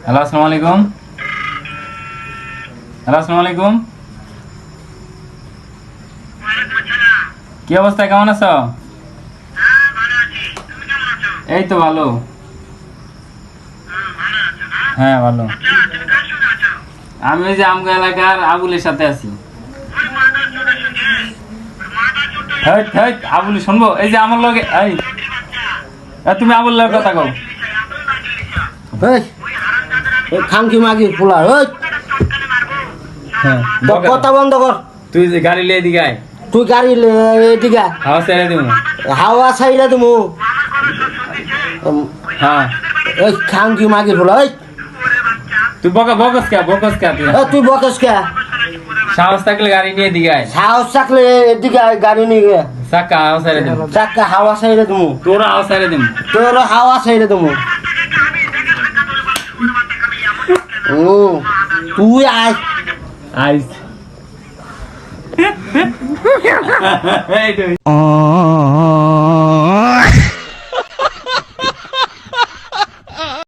Hello, আসসালামু আলাইকুম। Hello, আসসালামু আলাইকুম। কি অবস্থা, কেমন আছো? এই তো ভালো। হ্যাঁ ভালো। আমি ওই যে আমগা এলাকার আবুলের সাথে আছি। আবুল শুনবো, এই যে আমার লগে তুমি আবুল লগের কথা কও। খামকি মাগি পোলা কথা বন্ধ কর। তুই যে গাড়ি লিয়ে দিকে আয়। তুই গাড়ি এদিকে হাওয়া ছেড়ে দিব। হাওয়া ছাইলে তুমি হ্যাঁ এই খামকি মাগি পোলা তুই বকস কে তুই বকস কে? সাহস থাকলে গাড়ি নিয়ে দিকে আয়। সাহস থাকলে এদিকে গাড়ি নিয়ে চাক্কা হাওয়া ছেড়ে দিব। চাক্কা হাওয়া ছাইলে তুমি তোরা হাওয়া ছেড়ে দিব। তোর হাওয়া ছাইলে তুমি তুই আয় আইস